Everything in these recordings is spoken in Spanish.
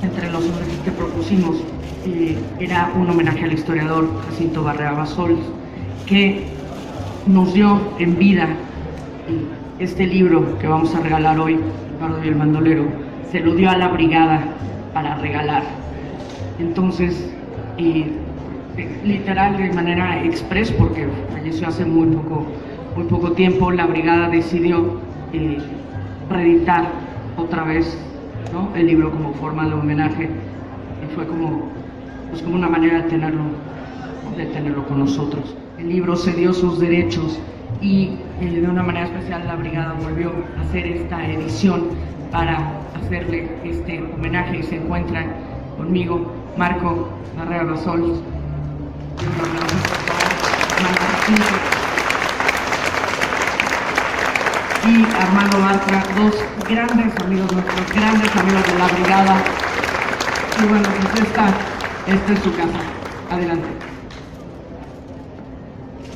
Entre los homenajes que propusimos era un homenaje al historiador Jacinto Barrera Bassols, que nos dio en vida este libro que vamos a regalar hoy, El Bardo y el Bandolero. Se lo dio a la brigada para regalar. Entonces, literal, de manera express, porque falleció hace muy poco tiempo, la brigada decidió reeditar otra vez, ¿no?, el libro como forma de homenaje, y fue como una manera de tenerlo con nosotros. El libro cedió sus derechos y de una manera especial la brigada volvió a hacer esta edición para hacerle este homenaje, y se encuentran conmigo Marco Barrera Bassols y Armando Bartra, dos grandes amigos nuestros, grandes amigos de la brigada. Y bueno, pues esta es su casa. Adelante.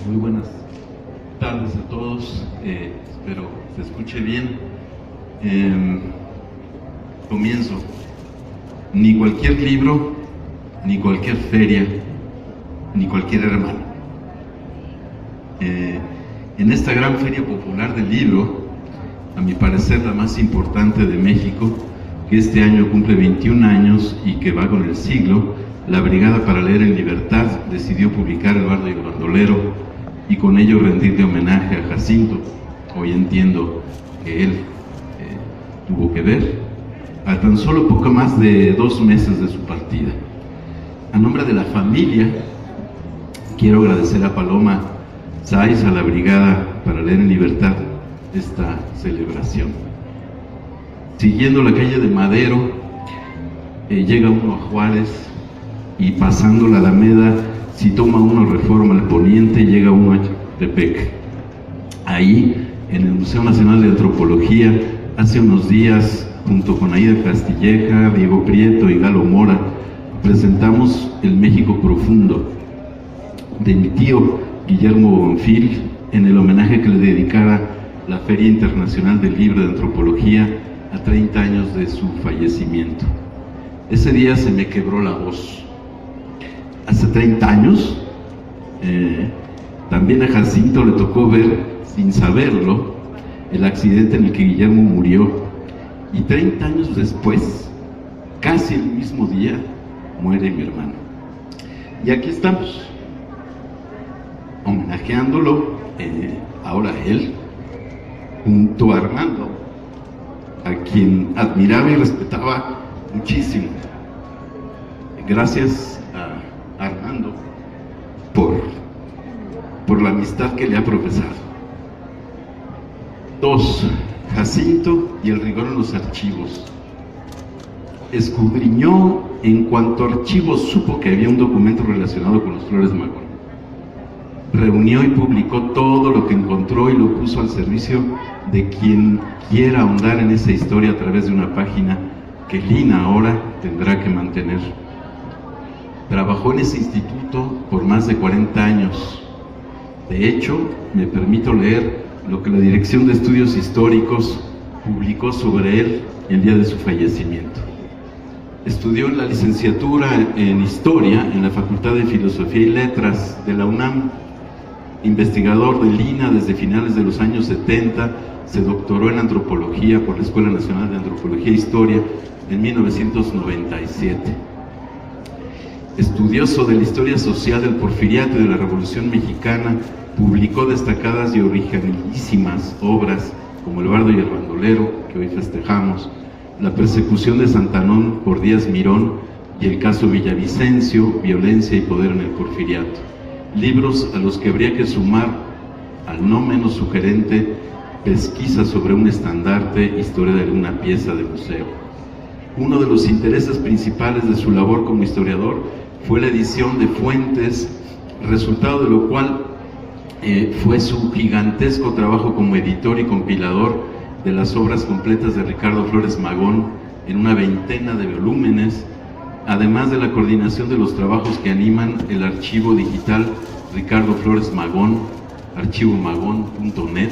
Muy buenas tardes a todos, espero se escuche bien. Comienzo. Ni cualquier libro, ni cualquier feria, ni cualquier hermano. En esta gran feria popular del libro, a mi parecer la más importante de México, que este año cumple 21 años y que va con el siglo, la Brigada para Leer en Libertad decidió publicar El Bardo y el Bandolero y con ello rendirle homenaje a Jacinto. Hoy entiendo que él tuvo que ver, a tan solo poco más de 2 meses de su partida. A nombre de la familia, quiero agradecer a Paloma Sáiz, a la Brigada para Leer en Libertad, esta celebración. Siguiendo la calle de Madero, llega uno a Juárez, y pasando la Alameda, si toma uno Reforma al poniente, llega uno a Chapultepec. Ahí, en el Museo Nacional de Antropología, hace unos días, junto con Aida Castilleja, Diego Prieto y Galo Mora, presentamos El México Profundo, de mi tío Guillermo Bonfil, en el homenaje que le dedicara la Feria Internacional del Libro de Antropología a 30 años de su fallecimiento. Ese día se me quebró la voz. Hace 30 años, también a Jacinto le tocó ver, sin saberlo, el accidente en el que Guillermo murió, y 30 años después, casi el mismo día, muere mi hermano. Y aquí estamos, homenajeándolo, ahora él, junto a Armando, a quien admiraba y respetaba muchísimo. Gracias a Armando por la amistad que le ha profesado. 2. Jacinto y el rigor en los archivos. Escudriñó en cuanto archivos supo que había un documento relacionado con los Flores Magón. Reunió y publicó todo lo que encontró y lo puso al servicio de quien quiera ahondar en esa historia a través de una página que Lina ahora tendrá que mantener. Trabajó en ese instituto por más de 40 años. De hecho, me permito leer lo que la Dirección de Estudios Históricos publicó sobre él el día de su fallecimiento. Estudió en la licenciatura en Historia en la Facultad de Filosofía y Letras de la UNAM. Investigador de Lina desde finales de los años 70, se doctoró en Antropología por la Escuela Nacional de Antropología e Historia en 1997. Estudioso de la historia social del Porfiriato y de la Revolución Mexicana, publicó destacadas y originalísimas obras como El Bardo y el Bandolero, que hoy festejamos, La persecución de Santanón por Díaz Mirón y el caso Villavicencio, Violencia y Poder en el Porfiriato. Libros a los que habría que sumar, al no menos sugerente, Pesquisa sobre un estandarte, Historia de una pieza de museo. Uno de los intereses principales de su labor como historiador fue la edición de fuentes, resultado de lo cual fue su gigantesco trabajo como editor y compilador de las obras completas de Ricardo Flores Magón en una veintena de volúmenes, además de la coordinación de los trabajos que animan el archivo digital Ricardo Flores Magón, archivomagón.net,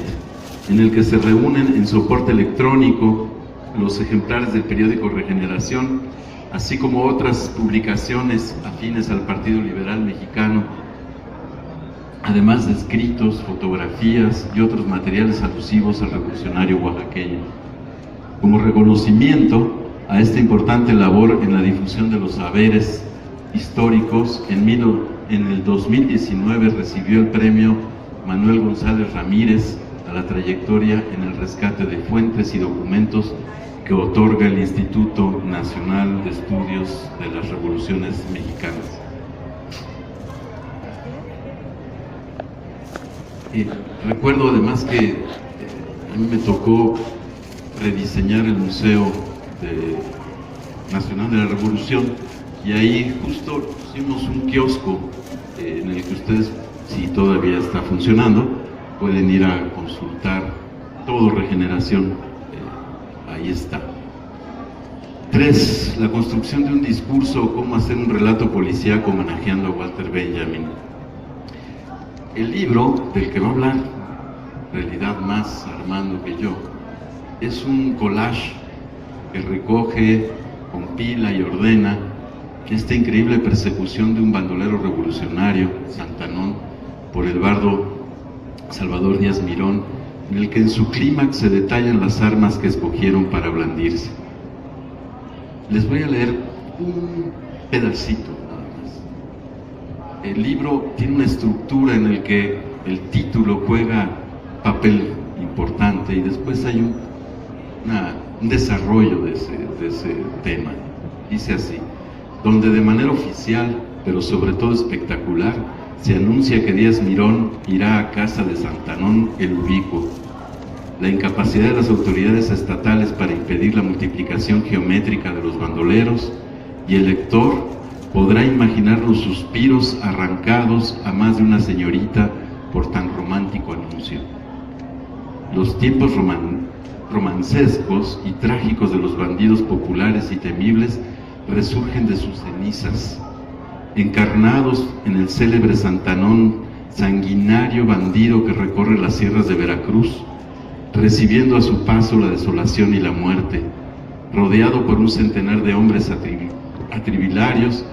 en el que se reúnen en soporte electrónico los ejemplares del periódico Regeneración, así como otras publicaciones afines al Partido Liberal Mexicano, además de escritos, fotografías y otros materiales alusivos al revolucionario oaxaqueño. Como reconocimiento a esta importante labor en la difusión de los saberes históricos, en el 2019 recibió el premio Manuel González Ramírez a la trayectoria en el rescate de fuentes y documentos que otorga el Instituto Nacional de Estudios de las Revoluciones Mexicanas. Recuerdo además que a mí me tocó rediseñar el Museo Nacional de la Revolución, y ahí justo pusimos un kiosco en el que ustedes, si todavía está funcionando, pueden ir a consultar todo Regeneración. Ahí está. 3. La construcción de un discurso o cómo hacer un relato policíaco homenajeando a Walter Benjamin. El libro del que va a hablar, en realidad más Armando que yo, es un collage que recoge, compila y ordena esta increíble persecución de un bandolero revolucionario, Santanón, por el bardo Salvador Díaz Mirón, en el que en su clímax se detallan las armas que escogieron para blandirse. Les voy a leer un pedacito nada más. El libro tiene una estructura en el que el título juega papel importante y después hay un desarrollo de ese tema. Dice así: donde de manera oficial, pero sobre todo espectacular, se anuncia que Díaz Mirón irá a casa de Santanón el ubicuo. La incapacidad de las autoridades estatales para impedir la multiplicación geométrica de los bandoleros, y el lector podrá imaginar los suspiros arrancados a más de una señorita por tan romántico anuncio. Los tiempos romancescos y trágicos de los bandidos populares y temibles resurgen de sus cenizas, encarnados en el célebre Santanón, sanguinario bandido que recorre las sierras de Veracruz, recibiendo a su paso la desolación y la muerte, rodeado por un centenar de hombres atribilarios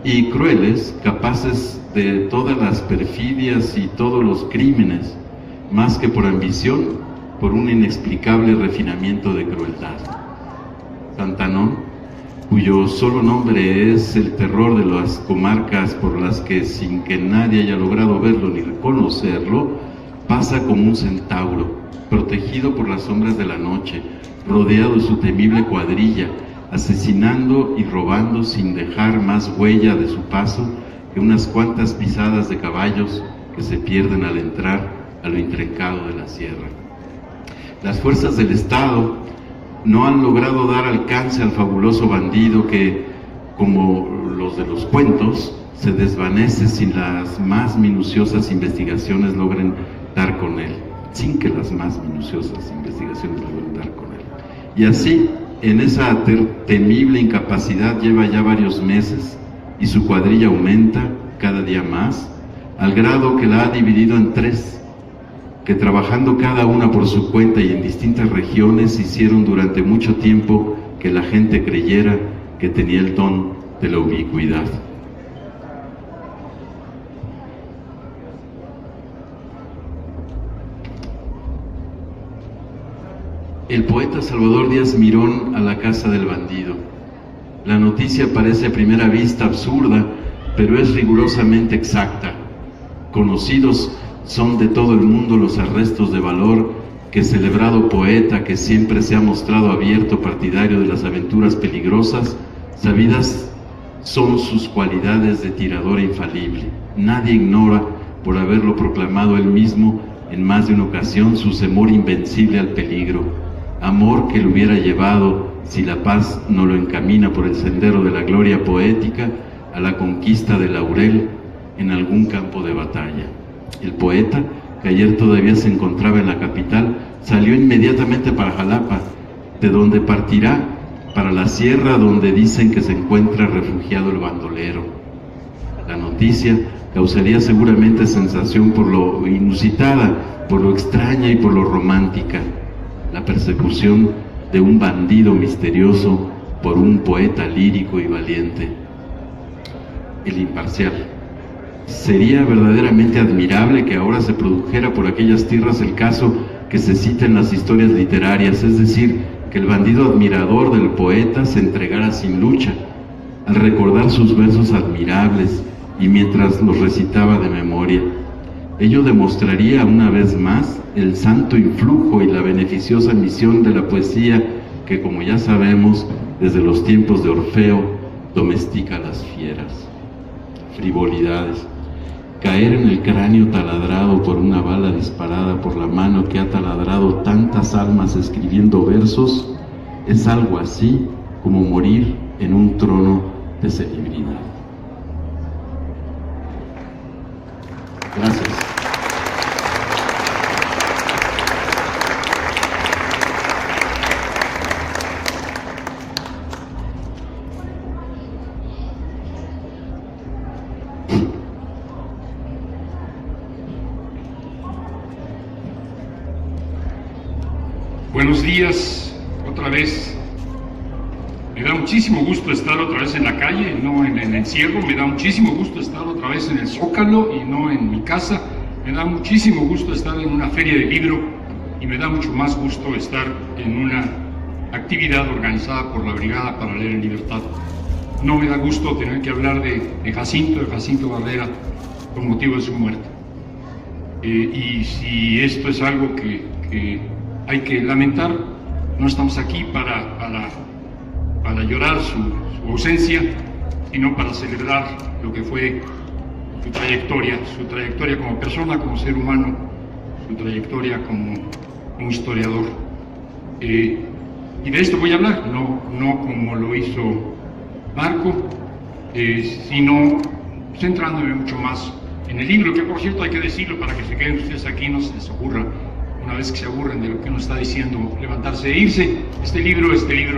y crueles, capaces de todas las perfidias y todos los crímenes, más que por ambición, por un inexplicable refinamiento de crueldad. Santanón, cuyo solo nombre es el terror de las comarcas por las que, sin que nadie haya logrado verlo ni reconocerlo, pasa como un centauro, protegido por las sombras de la noche, rodeado de su temible cuadrilla, asesinando y robando sin dejar más huella de su paso que unas cuantas pisadas de caballos que se pierden al entrar a lo intrincado de la sierra. Las fuerzas del Estado no han logrado dar alcance al fabuloso bandido que, como los de los cuentos, se desvanece sin las más minuciosas investigaciones logren dar con él, sin que las más minuciosas investigaciones logren dar con él. Y así, en esa temible incapacidad lleva ya varios meses, y su cuadrilla aumenta cada día más, al grado que la ha dividido en 3, que trabajando cada una por su cuenta y en distintas regiones, hicieron durante mucho tiempo que la gente creyera que tenía el don de la ubicuidad. El poeta Salvador Díaz Mirón a la casa del bandido. La noticia parece a primera vista absurda, pero es rigurosamente exacta. Conocidos son de todo el mundo los arrestos de valor que celebrado poeta, que siempre se ha mostrado abierto partidario de las aventuras peligrosas, sabidas son sus cualidades de tirador infalible. Nadie ignora, por haberlo proclamado él mismo en más de una ocasión, su temor invencible al peligro, amor que le hubiera llevado, si la paz no lo encamina por el sendero de la gloria poética, a la conquista del laurel en algún campo de batalla. El poeta, que ayer todavía se encontraba en la capital, salió inmediatamente para Jalapa, de donde partirá para la sierra donde dicen que se encuentra refugiado el bandolero. La noticia causaría seguramente sensación por lo inusitada, por lo extraña y por lo romántica. La persecución de un bandido misterioso por un poeta lírico y valiente. El imparcial. Sería verdaderamente admirable que ahora se produjera por aquellas tierras el caso que se cita en las historias literarias, es decir, que el bandido admirador del poeta se entregara sin lucha, al recordar sus versos admirables y mientras los recitaba de memoria. Ello demostraría una vez más el santo influjo y la beneficiosa misión de la poesía que, como ya sabemos, desde los tiempos de Orfeo, domestica a las fieras. Frivolidades. Caer en el cráneo taladrado por una bala disparada por la mano que ha taladrado tantas almas escribiendo versos es algo así como morir en un trono de celebridad. Gracias. Buenos días, otra vez. Me da muchísimo gusto estar otra vez en la calle, no en el encierro. Me da muchísimo gusto estar otra vez en el Zócalo y no en mi casa. Me da muchísimo gusto estar en una feria de libro y me da mucho más gusto estar en una actividad organizada por la Brigada para Leer en Libertad. No me da gusto tener que hablar de Jacinto Barrera, con motivo de su muerte. Y si esto es algo que hay que lamentar, no estamos aquí para llorar su ausencia, sino para celebrar lo que fue su trayectoria como persona, como ser humano, su trayectoria como historiador. Y de esto voy a hablar, no como lo hizo Marco, sino centrándome mucho más en el libro, que por cierto hay que decirlo para que se queden ustedes aquí, no se les ocurra, una vez que se aburren de lo que uno está diciendo, levantarse e irse. Este libro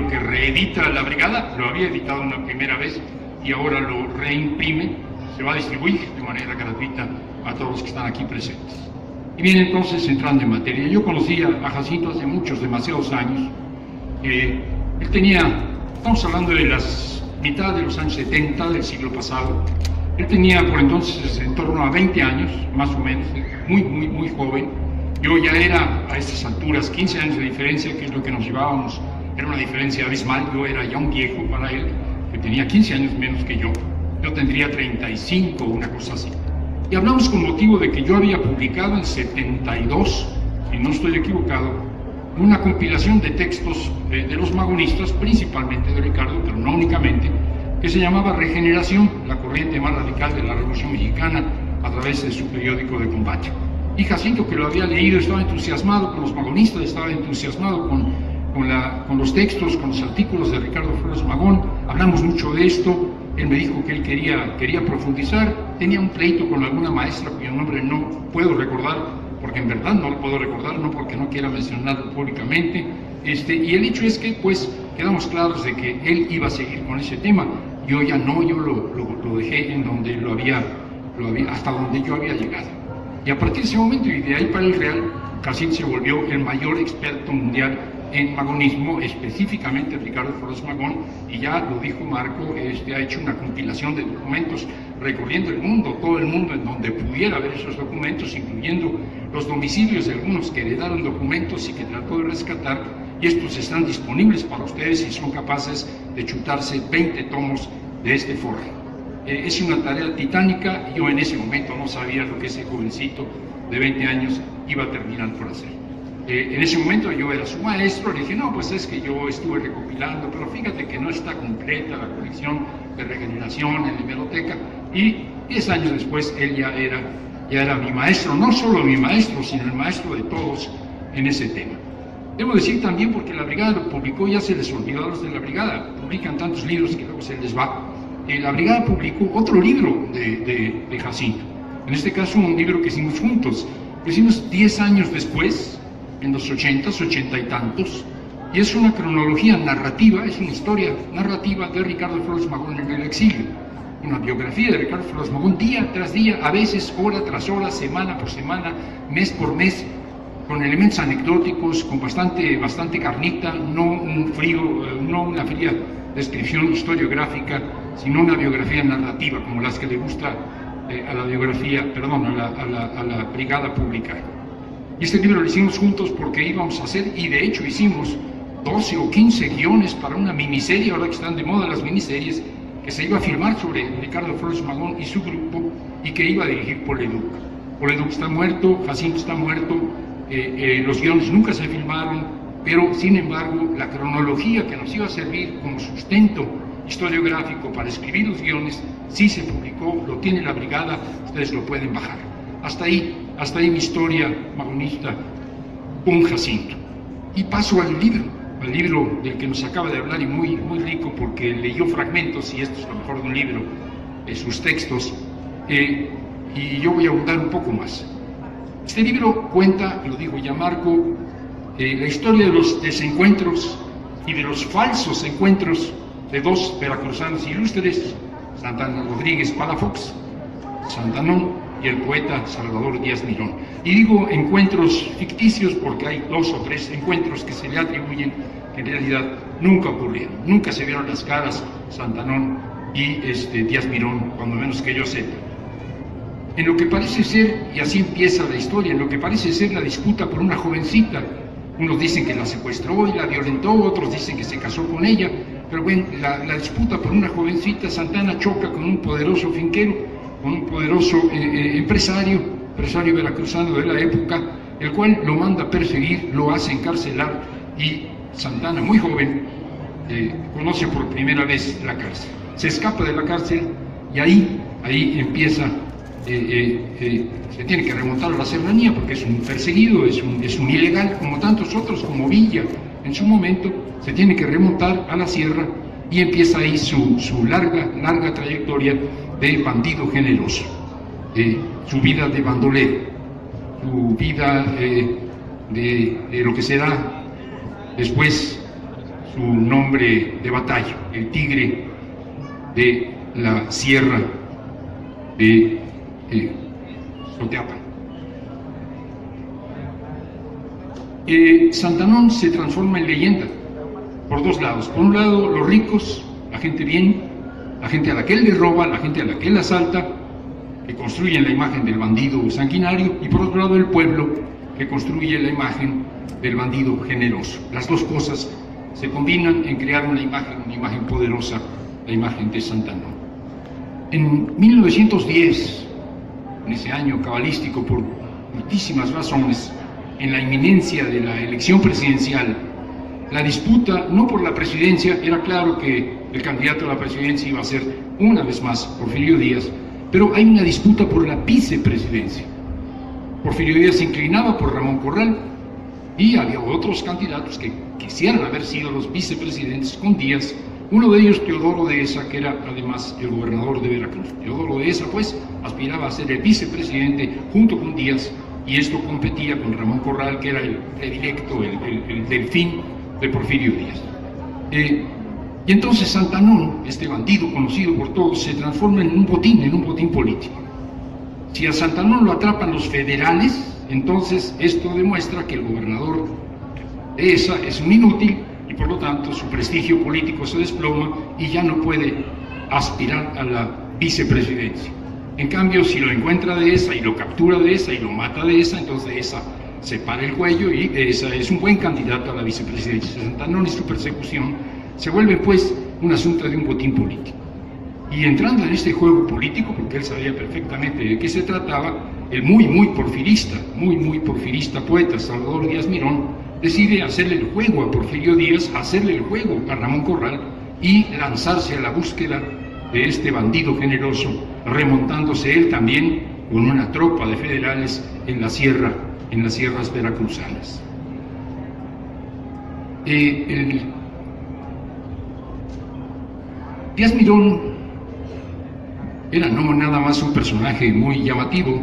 que reedita la Brigada, lo había editado una primera vez y ahora lo reimprime, se va a distribuir de manera gratuita a todos los que están aquí presentes. Y bien, entonces, entrando en materia, yo conocí a Jacinto hace demasiados años. Él tenía, estamos hablando de las mitad de los años 70 del siglo pasado, él tenía por entonces en torno a 20 años, más o menos, muy joven. Yo ya era a estas alturas 15 años de diferencia, que es lo que nos llevábamos, era una diferencia abismal. Yo era ya un viejo para él, que tenía 15 años menos que yo tendría 35, una cosa así. Y hablamos con motivo de que yo había publicado en 72, si no estoy equivocado, una compilación de textos de los magonistas, principalmente de Ricardo, pero no únicamente, que se llamaba Regeneración, la corriente más radical de la Revolución Mexicana, a través de su periódico de combate. Y Jacinto, que lo había leído, estaba entusiasmado con los magonistas, estaba entusiasmado con los textos, con los artículos de Ricardo Flores Magón. Hablamos mucho de esto. Él me dijo que él quería profundizar. Tenía un pleito con alguna maestra cuyo nombre no puedo recordar, porque en verdad no lo puedo recordar, no porque no quiera mencionarlo públicamente. Y el hecho es que pues quedamos claros de que él iba a seguir con ese tema. Yo ya no, yo lo dejé en donde lo había, hasta donde yo había llegado. Y a partir de ese momento y de ahí para el Real, Jacinto se volvió el mayor experto mundial en magonismo, específicamente Ricardo Flores Magón, y ya lo dijo Marco, ha hecho una compilación de documentos recorriendo el mundo, todo el mundo en donde pudiera ver esos documentos, incluyendo los domicilios de algunos que heredaron documentos y que trató de rescatar, y estos están disponibles para ustedes si son capaces de chutarse 20 tomos de este forro. Es una tarea titánica y yo en ese momento no sabía lo que ese jovencito de 20 años iba a terminar por hacer. En ese momento yo era su maestro, le dije, no, pues es que yo estuve recopilando, pero fíjate que no está completa la colección de Regeneración en la hemeroteca, y 10 años después él ya era mi maestro, no solo mi maestro, sino el maestro de todos en ese tema. Debo decir también, porque la Brigada lo publicó, ya se les olvidó a los de la Brigada, publican tantos libros que luego se les va. La Brigada publicó otro libro de Jacinto, en este caso un libro que hicimos juntos, lo hicimos 10 años después, en los 80 y tantos, y es una cronología narrativa, es una historia narrativa de Ricardo Flores Magón en el exilio, una biografía de Ricardo Flores Magón día tras día, a veces hora tras hora, semana por semana, mes por mes, con elementos anecdóticos, con bastante carnita, no una fría descripción historiográfica, sino una biografía narrativa, como las que le gusta a la Brigada Pública. Y este libro lo hicimos juntos porque íbamos a hacer, y de hecho hicimos 12 o 15 guiones para una miniserie, ahora que están de moda las miniseries, que se iba a filmar sobre Ricardo Flores Magón y su grupo, y que iba a dirigir Paul Leduc. Paul Leduc está muerto, Jacinto está muerto, los guiones nunca se filmaron, pero sin embargo la cronología que nos iba a servir como sustento historiográfico para escribir los guiones sí se publicó, lo tiene la Brigada, ustedes lo pueden bajar. Hasta ahí mi historia magonista con Jacinto. Y paso al libro del que nos acaba de hablar, y muy rico porque leyó fragmentos, y esto es lo mejor de un libro, sus textos, y yo voy a abundar un poco más. Este libro cuenta, lo digo ya Marco, la historia de los desencuentros y de los falsos encuentros de dos veracruzanos ilustres, Santana Rodríguez Palafox, Santanón, y el poeta Salvador Díaz Mirón. Y digo encuentros ficticios porque hay 2 o 3 encuentros que se le atribuyen que en realidad nunca ocurrieron, nunca se vieron las caras Santanón y Díaz Mirón, cuando menos que yo sepa. En lo que parece ser, y así empieza la historia, en lo que parece ser la disputa por una jovencita, unos dicen que la secuestró y la violentó, otros dicen que se casó con ella, pero bueno, la disputa por una jovencita, Santana choca con un poderoso finquero, con un poderoso empresario veracruzano de la época, el cual lo manda a perseguir, lo hace encarcelar, y Santana, muy joven, conoce por primera vez la cárcel. Se escapa de la cárcel y ahí empieza, se tiene que remontar a la serranía porque es un perseguido, es un ilegal, como tantos otros, como Villa en su momento, se tiene que remontar a la sierra y empieza ahí su larga trayectoria de bandido generoso, su vida de bandolero, su vida de lo que será después su nombre de batalla, el tigre de la sierra de Soteapa. Santanón se transforma en leyenda por 2 lados. Por un lado, los ricos, la gente bien, la gente a la que él le roba, la gente a la que él asalta, que construyen la imagen del bandido sanguinario, y por otro lado el pueblo, que construye la imagen del bandido generoso. Las 2 cosas se combinan en crear una imagen poderosa, la imagen de Santanón. En 1910, en ese año cabalístico, por muchísimas razones, en la inminencia de la elección presidencial, la disputa, no por la presidencia, era claro que el candidato a la presidencia iba a ser una vez más Porfirio Díaz, pero hay una disputa por la vicepresidencia. Porfirio Díaz se inclinaba por Ramón Corral y había otros candidatos que quisieran haber sido los vicepresidentes con Díaz, uno de ellos Teodoro Dehesa, que era además el gobernador de Veracruz. Teodoro Dehesa pues aspiraba a ser el vicepresidente junto con Díaz, y esto competía con Ramón Corral, que era el predilecto, el delfín de Porfirio Díaz. Y entonces Santanón, este bandido conocido por todos, se transforma en un botín político. Si a Santanón lo atrapan los federales, entonces esto demuestra que el gobernador Dehesa es un inútil, y por lo tanto su prestigio político se desploma y ya no puede aspirar a la vicepresidencia. En cambio, si lo encuentra Dehesa y lo captura Dehesa y lo mata Dehesa, entonces Dehesa se para el cuello y Dehesa es un buen candidato a la vicepresidencia. Santanón y su persecución se vuelve pues un asunto de un botín político. Y entrando en este juego político, porque él sabía perfectamente de qué se trataba, el muy porfirista poeta Salvador Díaz Mirón decide hacerle el juego a Porfirio Díaz, hacerle el juego a Ramón Corral y lanzarse a la búsqueda de este bandido generoso, remontándose él también con una tropa de federales en las sierras veracruzanas. Díaz Mirón era no nada más un personaje muy llamativo,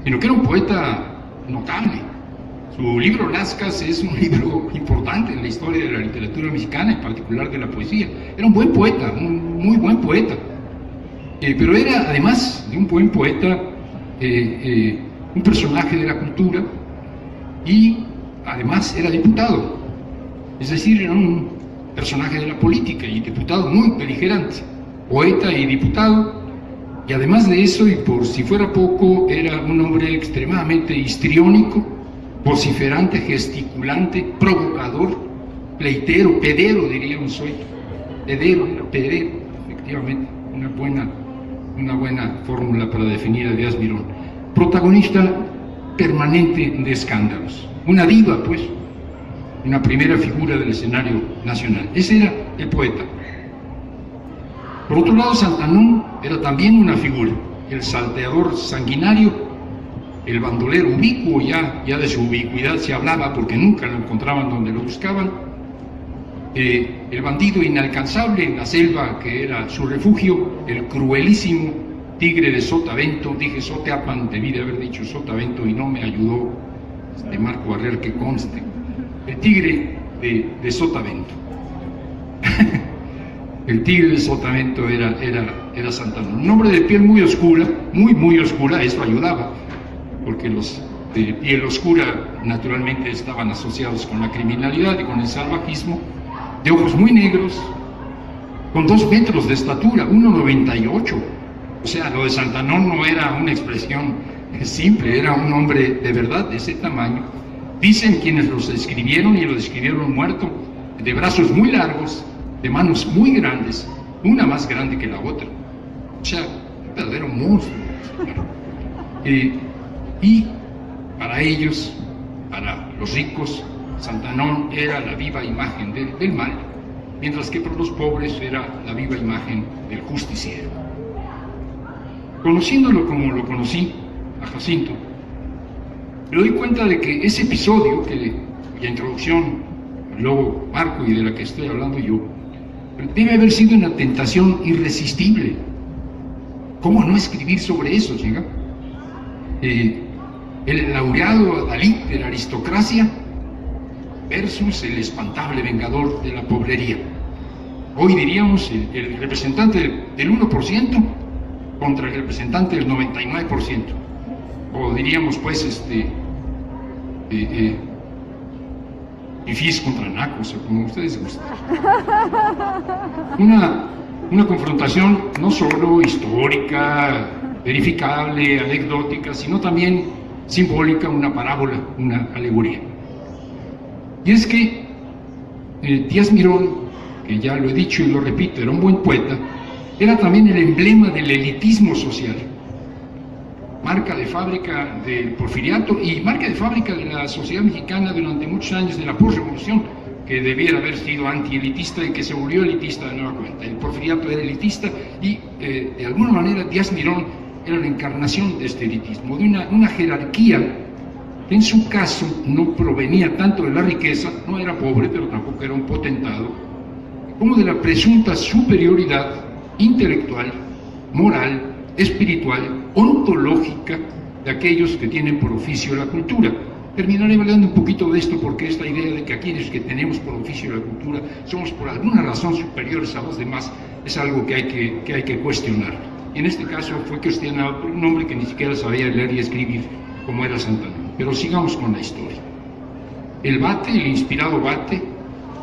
sino que era un poeta notable. Su libro Lascas es un libro importante en la historia de la literatura mexicana, en particular de la poesía. Era un buen poeta, un muy buen poeta, pero era además de un buen poeta, un personaje de la cultura, y además era diputado, es decir, era un personaje de la política y diputado muy beligerante, poeta y diputado, y además de eso, y por si fuera poco, era un hombre extremadamente histriónico, vociferante, gesticulante, provocador, pleitero, pedero diríamos hoy, pedero, efectivamente, una buena fórmula para definir a Díaz Mirón. Protagonista permanente de escándalos, una diva pues, una primera figura del escenario nacional. Ese era el poeta. Por otro lado, Santanón era también una figura, el salteador sanguinario, el bandolero ubicuo, ya de su ubicuidad se hablaba porque nunca lo encontraban donde lo buscaban, el bandido inalcanzable en la selva que era su refugio, el cruelísimo tigre de Sotavento, dije Soteapan, debí de haber dicho Sotavento y no me ayudó Marco Barrera que conste, el tigre de Sotavento. El tigre de Sotavento era Santanón, un hombre de piel muy oscura, muy oscura, eso ayudaba, porque los de piel oscura naturalmente estaban asociados con la criminalidad y con el salvajismo, de ojos muy negros, con 2 metros de estatura, 1,98. O sea, lo de Santanón no era una expresión simple, era un hombre de verdad de ese tamaño. Dicen quienes los escribieron, y lo describieron muerto, de brazos muy largos, de manos muy grandes, una más grande que la otra. O sea, un verdadero monstruo. Y para ellos, para los ricos, Santanón era la viva imagen del mal, mientras que para los pobres era la viva imagen del justiciero. Conociéndolo como lo conocí, a Jacinto, me doy cuenta de que ese episodio, cuya introducción luego Marco y de la que estoy hablando yo, debe haber sido una tentación irresistible. ¿Cómo no escribir sobre eso, chica? El laureado adalid de la aristocracia versus el espantable vengador de la pobrería. Hoy diríamos el representante del 1% contra el representante del 99%. O diríamos pues fifís contra nacos, o como ustedes gusten. Una confrontación no solo histórica, verificable, anecdótica, sino también simbólica, una parábola, una alegoría. Y es que Díaz Mirón, que ya lo he dicho y lo repito, era un buen poeta, era también el emblema del elitismo social, marca de fábrica del porfiriato y marca de fábrica de la sociedad mexicana durante muchos años de la posrevolución, que debiera haber sido antielitista y que se volvió elitista de nueva cuenta. El porfiriato era elitista y de alguna manera Díaz Mirón era la encarnación de este elitismo, de una jerarquía que en su caso no provenía tanto de la riqueza, no era pobre, pero tampoco era un potentado, como de la presunta superioridad intelectual, moral, espiritual, ontológica de aquellos que tienen por oficio la cultura. Terminaré hablando un poquito de esto porque esta idea de que aquellos que tenemos por oficio la cultura somos por alguna razón superiores a los demás es algo que hay que cuestionar. Y en este caso fue cuestionado por un hombre que ni siquiera sabía leer y escribir como era Santanón. Pero sigamos con la historia. El Bate, el inspirado Bate,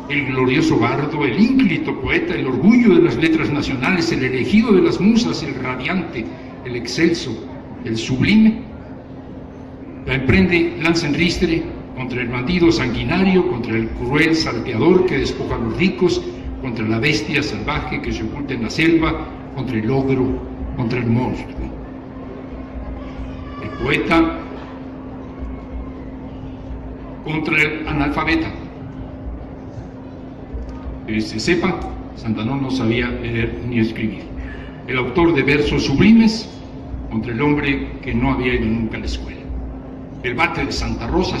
el glorioso bardo, el ínclito poeta, el orgullo de las letras nacionales, el elegido de las musas, el radiante, el excelso, el sublime, la emprende lanza en ristre contra el bandido sanguinario, contra el cruel salteador que despoja a los ricos, contra la bestia salvaje que se oculta en la selva, contra el ogro, contra el monstruo. El poeta contra el analfabeta. Que se sepa, Santanón no sabía leer ni escribir. El autor de versos sublimes contra el hombre que no había ido nunca a la escuela. El Bate de Santa Rosa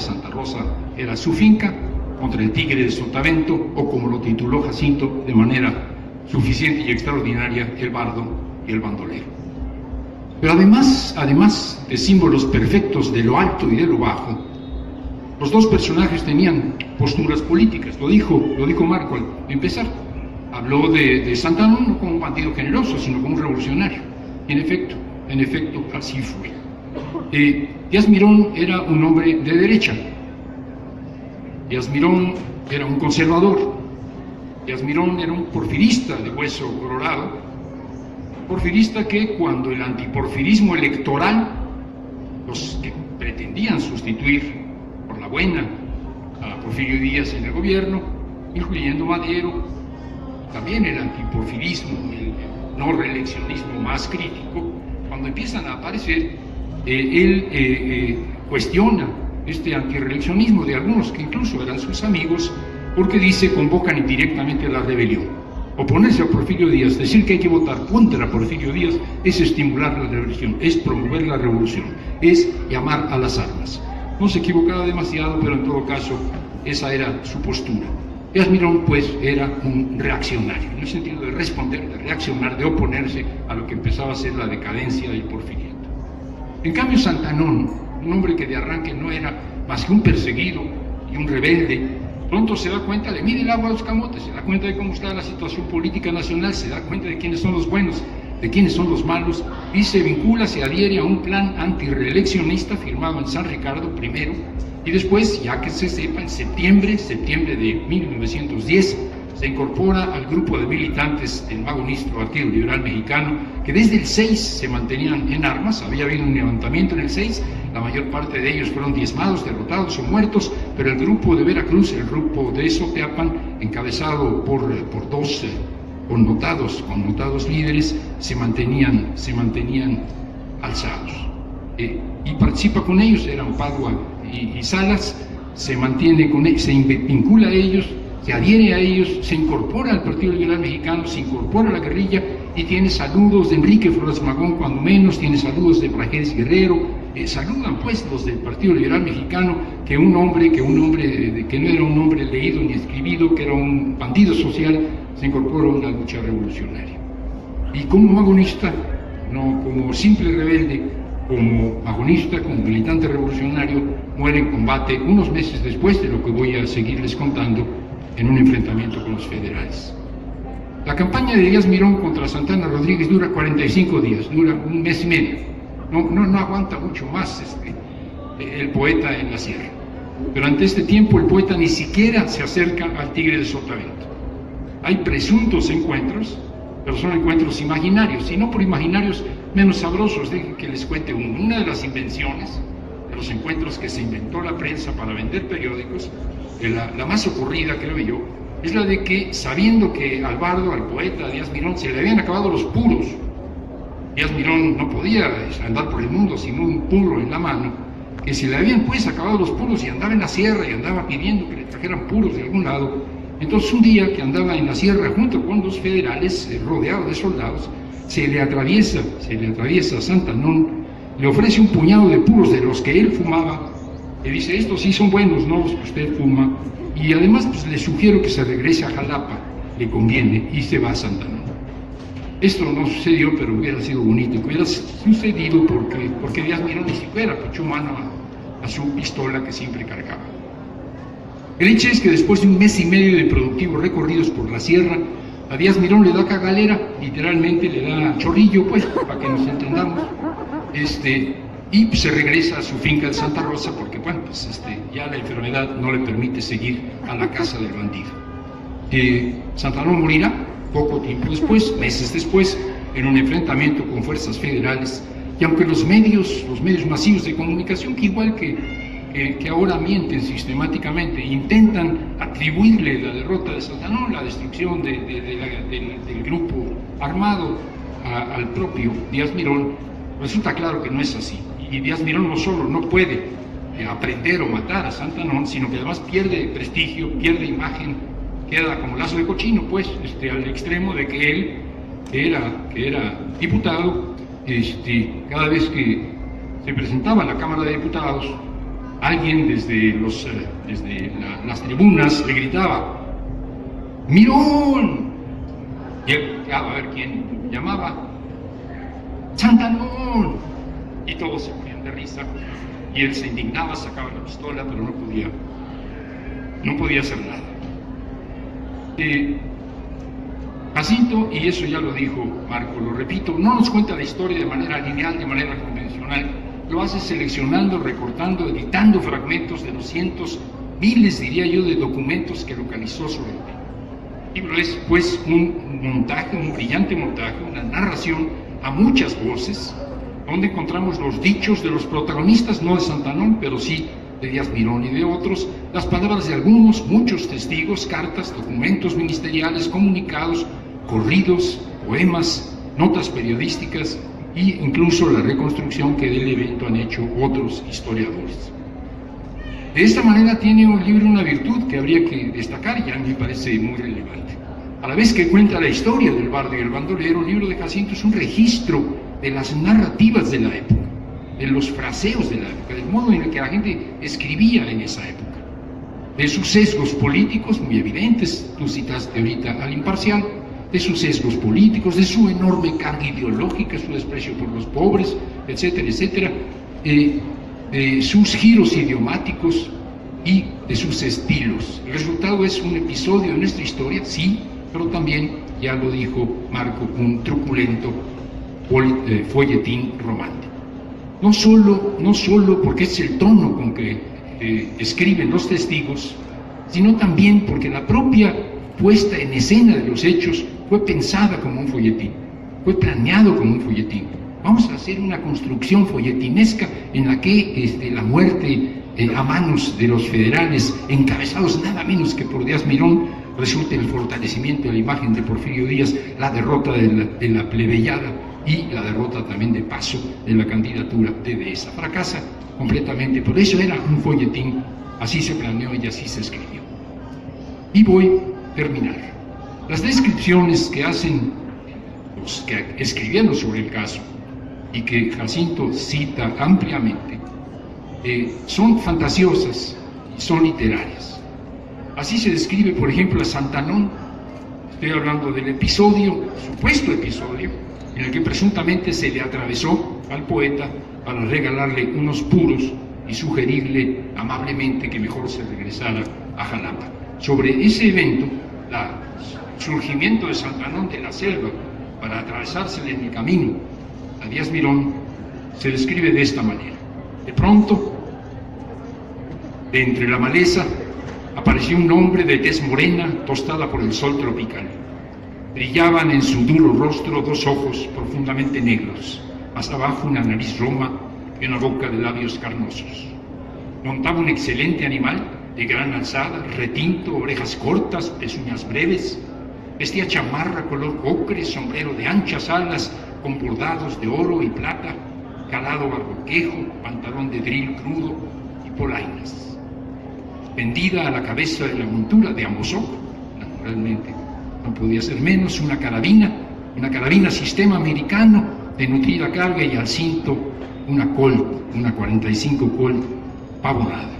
era su finca, contra el tigre de Sotavento, o como lo tituló Jacinto de manera suficiente y extraordinaria, el bardo y el bandolero. Pero además de símbolos perfectos de lo alto y de lo bajo, los dos personajes tenían posturas políticas, lo dijo Marco al empezar. Habló de Santanón no como un bandido generoso, sino como un revolucionario. Y en efecto, así fue. Díaz Mirón era un hombre de derecha, Díaz Mirón era un conservador, Díaz Mirón era un porfirista de hueso colorado, porfirista que cuando el antiporfirismo electoral, los que pretendían sustituir por la buena a Porfirio Díaz en el gobierno, incluyendo Madero, también el antiporfirismo, el no reeleccionismo más crítico, cuando empiezan a aparecer, él cuestiona este antireeleccionismo de algunos que incluso eran sus amigos, porque dice convocan indirectamente a la rebelión. Oponerse a Porfirio Díaz, decir que hay que votar contra Porfirio Díaz, es estimular la revolución, es promover la revolución, es llamar a las armas. No se equivocaba demasiado, pero en todo caso esa era su postura. Díaz Mirón, pues, era un reaccionario, en el sentido de responder, de reaccionar, de oponerse a lo que empezaba a ser la decadencia del porfiriato. En cambio, Santanón, un hombre que de arranque no era más que un perseguido y un rebelde, pronto se da cuenta, le mide el agua a los camotes, se da cuenta de cómo está la situación política nacional, se da cuenta de quiénes son los buenos, de quiénes son los malos, y se vincula, se adhiere a un plan antireeleccionista firmado en San Ricardo primero, y después, ya que se sepa, en septiembre de 1910, se incorpora al grupo de militantes del Magonista Partido Liberal Mexicano, que desde el 6 se mantenían en armas. Había habido un levantamiento en el 6, la mayor parte de ellos fueron diezmados, derrotados o muertos, pero el grupo de Veracruz, el grupo de Soteapan, encabezado por dos connotados líderes, se mantenían alzados. Y participa con ellos, eran Padua y Salas, se mantiene con ellos, se vincula a ellos, se adhiere a ellos, se incorpora al Partido Liberal Mexicano, se incorpora a la guerrilla y tiene saludos de Enrique Flores Magón, cuando menos, tiene saludos de Prajedes Guerrero, saludan pues los del Partido Liberal Mexicano que un hombre que no era un hombre leído ni escribido, que era un bandido social, se incorpora a una lucha revolucionaria. Y como magonista, no como simple rebelde, como magonista, como militante revolucionario, muere en combate unos meses después de lo que voy a seguirles contando, en un enfrentamiento con los federales. La campaña de Díaz Mirón contra Santana Rodríguez dura 45 días, dura un mes y medio. No aguanta mucho más el poeta en la sierra. Durante este tiempo el poeta ni siquiera se acerca al Tigre de Sotavento. Hay presuntos encuentros, pero son encuentros imaginarios, y no por imaginarios menos sabrosos. Dejen que les cuente una de las invenciones, de los encuentros que se inventó la prensa para vender periódicos, la más ocurrida, creo yo, es la de que, sabiendo que Albardo, al poeta Díaz Mirón, se le habían acabado los puros, Díaz Mirón no podía andar por el mundo sin un puro en la mano, que se le habían pues acabado los puros y andaba en la sierra y andaba pidiendo que le trajeran puros de algún lado. Entonces un día que andaba en la sierra junto con los federales, rodeado de soldados, se le atraviesa a Santanón, le ofrece un puñado de puros de los que él fumaba, le dice: estos sí son buenos, no los que usted fuma, y además pues le sugiero que se regrese a Jalapa, le conviene, y se va a Santanón. Esto no sucedió, pero hubiera sido bonito que hubiera sucedido, porque Díaz Mirón ni siquiera echó mano a su pistola que siempre cargaba. El hecho es que después de un mes y medio de productivos recorridos por la sierra, a Díaz Mirón le da cagalera, literalmente le da chorrillo, pues, para que nos entendamos, y se regresa a su finca de Santa Rosa, porque, bueno, pues, ya la enfermedad no le permite seguir a la casa del bandido. Santanón morirá poco tiempo después, meses después, en un enfrentamiento con fuerzas federales, y aunque los medios masivos de comunicación, que igual que ahora mienten sistemáticamente, intentan atribuirle la derrota de Santanón, la destrucción del grupo armado al propio Díaz Mirón, resulta claro que no es así. Y Díaz Mirón no solo no puede aprender o matar a Santanón, sino que además pierde prestigio, pierde imagen, queda como lazo de cochino, pues, al extremo de que él, que era diputado, cada vez que se presentaba en la Cámara de Diputados, alguien desde las tribunas le gritaba: ¡Mirón! Y él buscaba a ver quién llamaba: ¡Santanón! Y todos se morían de risa, y él se indignaba, sacaba la pistola, pero no podía hacer nada. Jacinto, y eso ya lo dijo Marco, lo repito, no nos cuenta la historia de manera lineal, de manera convencional, lo hace seleccionando, recortando, editando fragmentos de los cientos, miles, diría yo, de documentos que localizó sobre el tema. El libro es, pues, un montaje, un brillante montaje, una narración a muchas voces, donde encontramos los dichos de los protagonistas, no de Santanón, pero sí de Díaz Mirón y de otros, las palabras de algunos, muchos testigos, cartas, documentos ministeriales, comunicados, corridos, poemas, notas periodísticas e incluso la reconstrucción que del evento han hecho otros historiadores. De esta manera tiene un libro una virtud que habría que destacar y a mí me parece muy relevante. A la vez que cuenta la historia del bardo y el bandolero, el libro de Jacinto es un registro de las narrativas de la época, de los fraseos de la época, del modo en el que la gente escribía en esa época, de sus sesgos políticos muy evidentes, tú citaste ahorita al Imparcial, de sus sesgos políticos, de su enorme carga ideológica, su desprecio por los pobres, etcétera, etcétera, de sus giros idiomáticos y de sus estilos. El resultado es un episodio de nuestra historia, sí, pero también, ya lo dijo Marco, un truculento folletín romántico. No solo porque es el tono con que escriben los testigos, sino también porque la propia puesta en escena de los hechos fue pensada como un folletín, fue planeado como un folletín. Vamos a hacer una construcción folletinesca en la que la muerte a manos de los federales, encabezados nada menos que por Díaz Mirón, resulta el fortalecimiento de la imagen de Porfirio Díaz, la derrota de la plebeyada y la derrota también de paso de la candidatura de Dehesa. Fracasa completamente, por eso era un folletín, así se planeó y así se escribió. Y voy a terminar. Las descripciones que hacen los que escribieron sobre el caso y que Jacinto cita ampliamente, son fantasiosas y son literarias. Así se describe, por ejemplo, a Santanón. Estoy hablando del episodio, supuesto episodio, en el que presuntamente se le atravesó al poeta para regalarle unos puros y sugerirle amablemente que mejor se regresara a Jalapa. Sobre ese evento, el surgimiento de Santanón de la selva para atravesársele en el camino a Díaz Mirón, se describe de esta manera. De pronto, de entre la maleza, apareció un hombre de tez morena, tostada por el sol tropical. Brillaban en su duro rostro dos ojos profundamente negros, más abajo una nariz roma y una boca de labios carnosos. Montaba un excelente animal de gran alzada, retinto, orejas cortas, pezuñas breves. Vestía chamarra color ocre, sombrero de anchas alas con bordados de oro y plata, calado barboquejo, pantalón de dril crudo y polainas. Pendida a la cabeza de la montura de Amozoc, naturalmente no podía ser menos, una carabina sistema americano de nutrida carga y al cinto una Colt, una 45 Colt pavonada.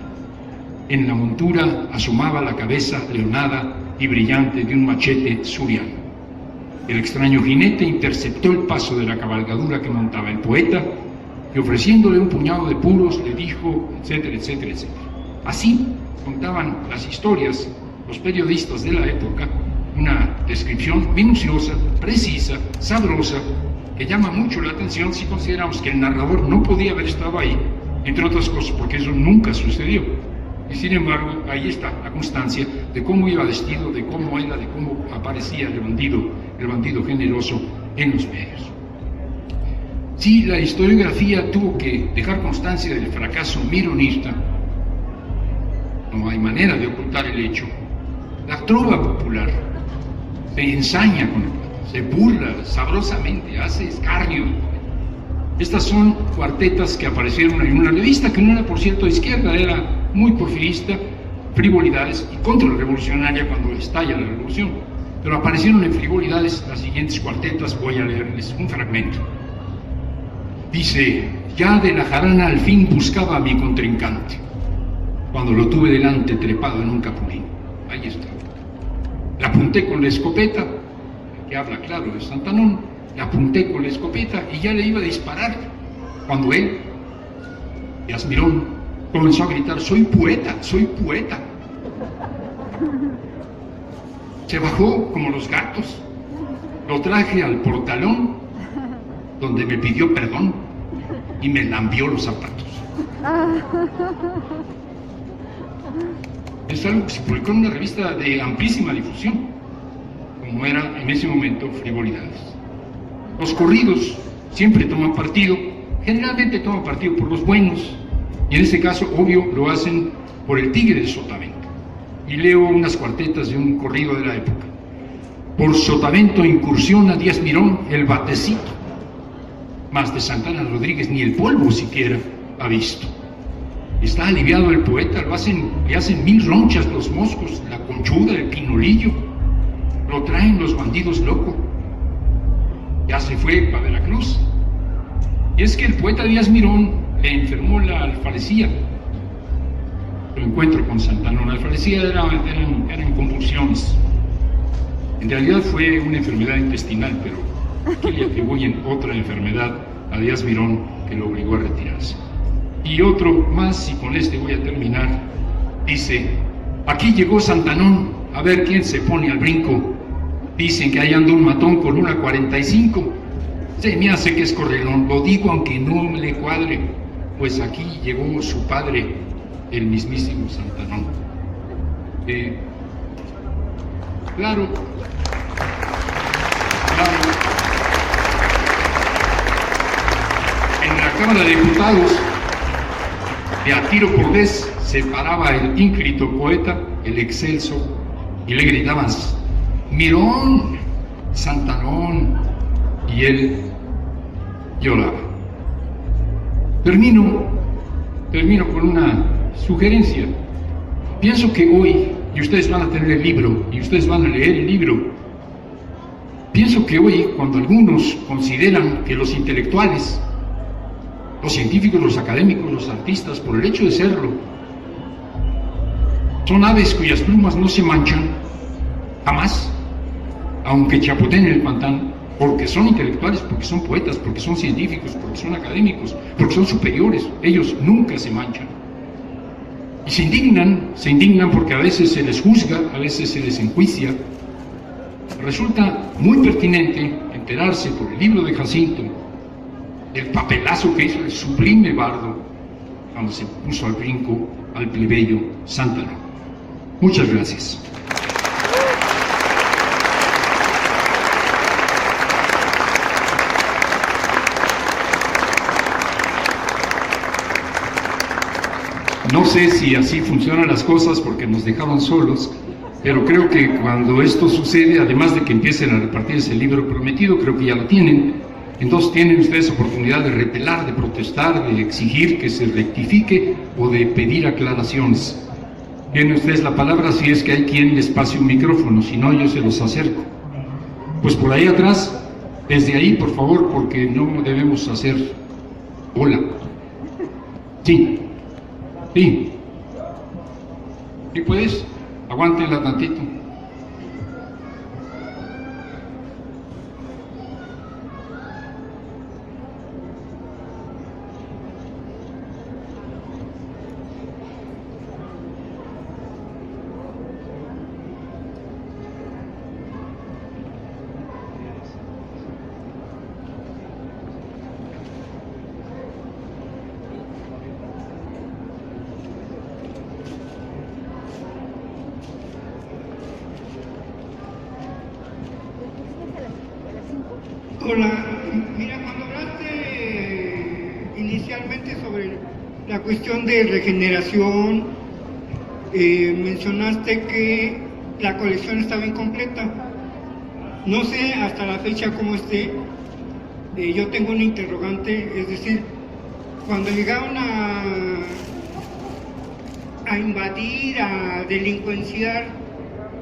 En la montura asomaba la cabeza leonada y brillante de un machete suriano. El extraño jinete interceptó el paso de la cabalgadura que montaba el poeta y ofreciéndole un puñado de puros le dijo, etcétera, etcétera, etcétera. Así contaban las historias los periodistas de la época, una descripción minuciosa, precisa, sabrosa, que llama mucho la atención si consideramos que el narrador no podía haber estado ahí, entre otras cosas porque eso nunca sucedió. Y sin embargo, ahí está la constancia de cómo iba vestido, de cómo era, de cómo aparecía el bandido generoso en los medios. Si la historiografía tuvo que dejar constancia del fracaso mironista, no hay manera de ocultar el hecho. La trova popular se ensaña con él, se burla sabrosamente, hace escarnio. Estas son cuartetas que aparecieron en una revista que no era, por cierto, de izquierda, era muy porfirista, frivolidades y contrarrevolucionaria cuando estalla la revolución. Pero aparecieron en frivolidades las siguientes cuartetas, voy a leerles un fragmento. Dice, ya de la jarana al fin buscaba a mi contrincante, cuando lo tuve delante trepado en un capulín. Ahí está. Le apunté con la escopeta, que habla claro de Santanón, le apunté con la escopeta y ya le iba a disparar, cuando él, Díaz Mirón, comenzó a gritar, soy poeta, soy poeta. Se bajó como los gatos, lo traje al portalón, donde me pidió perdón y me lambió los zapatos. es algo que se publicó en una revista de amplísima difusión, como era en ese momento Frivolidades. Los corridos siempre toman partido, generalmente toman partido por los buenos, y en este caso, obvio, lo hacen por el Tigre de Sotavento. Y leo unas cuartetas de un corrido de la época. Por Sotavento incursiona Díaz Mirón el batecito, más de Santana Rodríguez ni el polvo siquiera ha visto. Está aliviado el poeta, le hacen 1000 ronchas los moscos, la conchuda, el pinolillo, lo traen los bandidos locos. Ya se fue para Veracruz. Y es que el poeta Díaz Mirón le enfermó la alfarecía. Lo encuentro con Santanón. La alfarecía eran convulsiones. En realidad fue una enfermedad intestinal, pero aquí le atribuyen otra enfermedad a Díaz Mirón que lo obligó a retirarse. Y otro más, y con este voy a terminar, dice: aquí llegó Santanón, a ver quién se pone al brinco. Dicen que ahí anda un matón con una 45. Se me hace que es correlón, lo digo aunque no le cuadre, pues aquí llegó su padre, el mismísimo Santanón. Claro, en la Cámara de Diputados, de a tiro por vez, se paraba el ínclito poeta, el excelso, y le gritaban: Mirón, Santanón, y él lloraba. Termino con una sugerencia. Pienso que hoy, y ustedes van a tener el libro, y ustedes van a leer el libro, pienso que hoy, cuando algunos consideran que los intelectuales, los científicos, los académicos, los artistas, por el hecho de serlo, son aves cuyas plumas no se manchan, jamás, aunque chapoteen en el pantano, porque son intelectuales, porque son poetas, porque son científicos, porque son académicos, porque son superiores, ellos nunca se manchan. Y se indignan porque a veces se les juzga, a veces se les enjuicia. Resulta muy pertinente enterarse por el libro de Jacinto del papelazo que hizo el sublime bardo cuando se puso al brinco al plebeyo Santanón. Muchas gracias. No sé si así funcionan las cosas porque nos dejaron solos, pero creo que cuando esto sucede, además de que empiecen a repartirse el libro prometido, creo que ya lo tienen, entonces tienen ustedes oportunidad de repelar, de protestar, de exigir que se rectifique o de pedir aclaraciones. Tienen ustedes la palabra si es que hay quien les pase un micrófono, si no yo se los acerco. Pues por ahí atrás, desde ahí por favor, porque no debemos hacer hola. Sí. Sí. ¿Sí puedes? Aguántenla tantito. Hola, mira, cuando hablaste inicialmente sobre la cuestión de regeneración, mencionaste que la colección estaba incompleta. No sé hasta la fecha cómo esté. Yo tengo un interrogante, es decir, cuando llegaron a invadir, a delincuenciar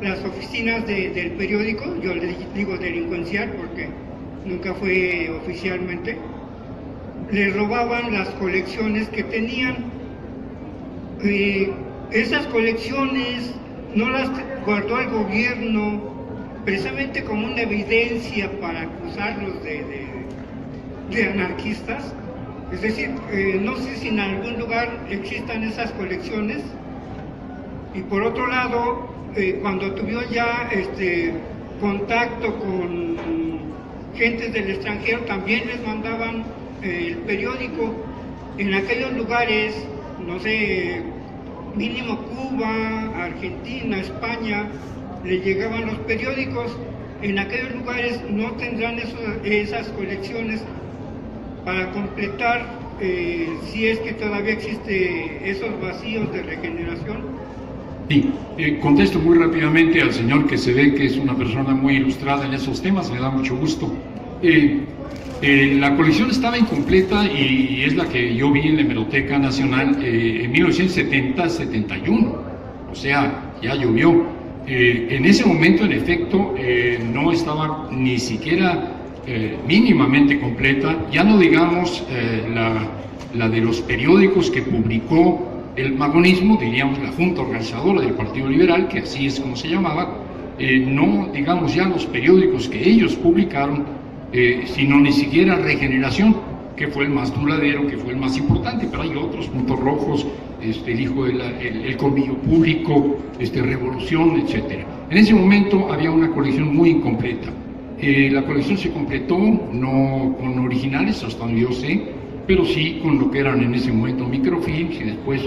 las oficinas del periódico, yo les digo delincuenciar porque nunca fue oficialmente, le robaban las colecciones que tenían. Esas colecciones no las guardó el gobierno precisamente como una evidencia para acusarlos de anarquistas. Es decir, no sé si en algún lugar existan esas colecciones. Y por otro lado, cuando tuvieron ya contacto con gentes del extranjero, también les mandaban el periódico. En aquellos lugares, no sé, mínimo Cuba, Argentina, España, le llegaban los periódicos. En aquellos lugares no tendrán esas colecciones para completar, si es que todavía existe esos vacíos de regeneración. Sí, contesto muy rápidamente al señor, que se ve que es una persona muy ilustrada en esos temas, me da mucho gusto. La colección estaba incompleta y es la que yo vi en la Hemeroteca Nacional en 1970-71, o sea, ya llovió. En ese momento, en efecto, no estaba ni siquiera mínimamente completa, ya no digamos la de los periódicos que publicó el magonismo, diríamos la Junta Organizadora del Partido Liberal, que así es como se llamaba, no digamos ya los periódicos que ellos publicaron, sino ni siquiera Regeneración, que fue el más duradero, que fue el más importante, pero hay otros, Puntos Rojos, el Hijo el Colmillo Público, Revolución, etc. En ese momento había una colección muy incompleta. La colección se completó no con originales, hasta donde yo sé, pero sí con lo que eran en ese momento microfilms y después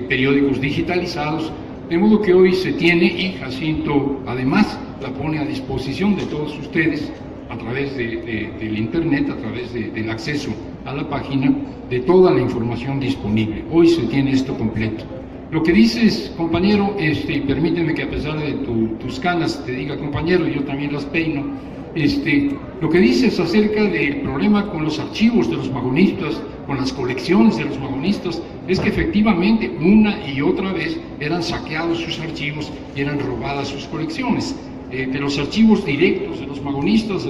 periódicos digitalizados, de modo que hoy se tiene, y Jacinto además la pone a disposición de todos ustedes a través del internet, a través del acceso a la página, de toda la información disponible. Hoy se tiene esto completo. Lo que dices, compañero, permíteme que a pesar de tus canas te diga compañero, yo también las peino, lo que dices acerca del problema con los archivos de los magonistas, con las colecciones de los magonistas, es que efectivamente una y otra vez eran saqueados sus archivos y eran robadas sus colecciones. De los archivos directos de los magonistas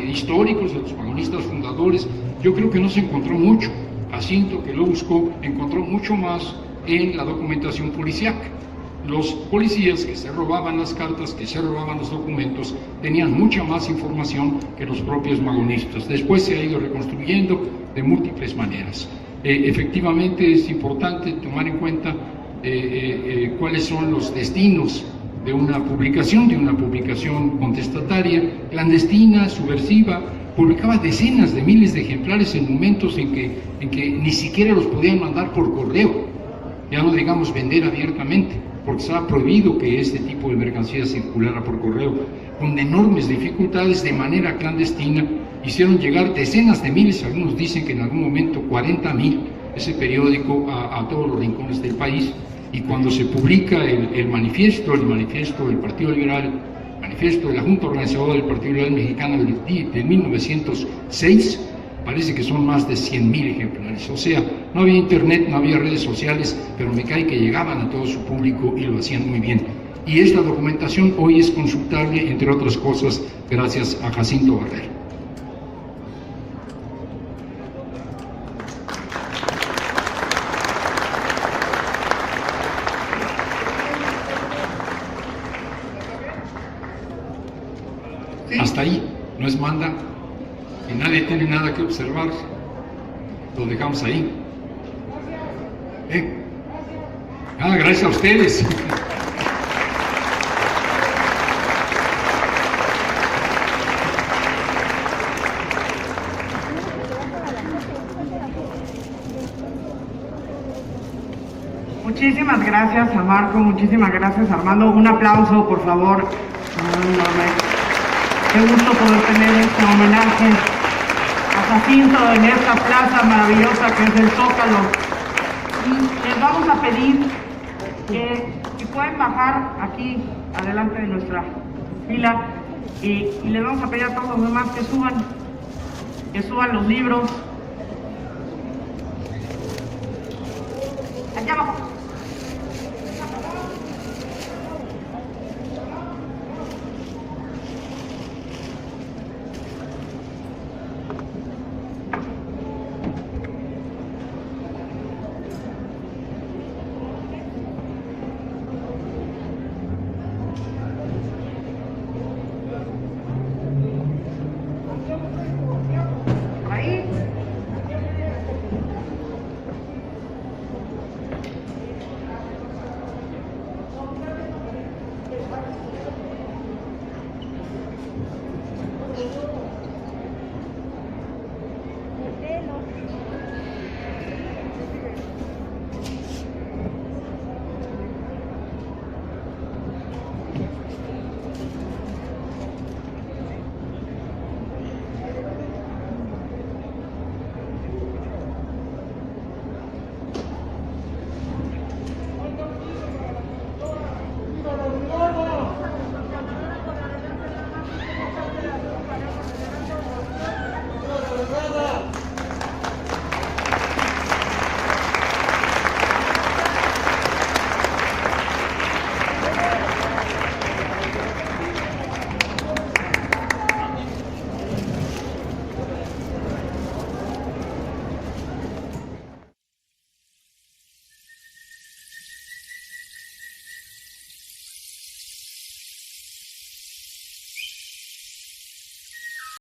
históricos, de los magonistas fundadores, yo creo que no se encontró mucho. Jacinto, que lo buscó, encontró mucho más en la documentación policíaca. Los policías que se robaban las cartas, que se robaban los documentos, tenían mucha más información que los propios magonistas. Después se ha ido reconstruyendo de múltiples maneras. Efectivamente es importante tomar en cuenta cuáles son los destinos de una publicación contestataria, clandestina, subversiva. Publicaba decenas de miles de ejemplares en momentos en que ni siquiera los podían mandar por correo, ya no digamos vender abiertamente, porque estaba prohibido que este tipo de mercancía circulara por correo. Con enormes dificultades, de manera clandestina, hicieron llegar decenas de miles, algunos dicen que en algún momento 40.000, ese periódico a todos los rincones del país. Y cuando se publica el manifiesto del Partido Liberal, manifiesto de la Junta Organizadora del Partido Liberal Mexicano de 1906, parece que son más de 100.000 ejemplares. O sea, no había internet, no había redes sociales, pero me cae que llegaban a todo su público y lo hacían muy bien. Y esta documentación hoy es consultable, entre otras cosas, gracias a Jacinto Barrera. Hasta ahí, no es manda, y nadie tiene nada que observar, lo dejamos ahí. Gracias a ustedes. Muchísimas gracias a Marco, muchísimas gracias Armando. Un aplauso, por favor. Qué gusto poder tener este homenaje a Jacinto en esta plaza maravillosa que es el Zócalo. Y les vamos a pedir que pueden bajar aquí adelante de nuestra fila y les vamos a pedir a todos los demás que suban los libros.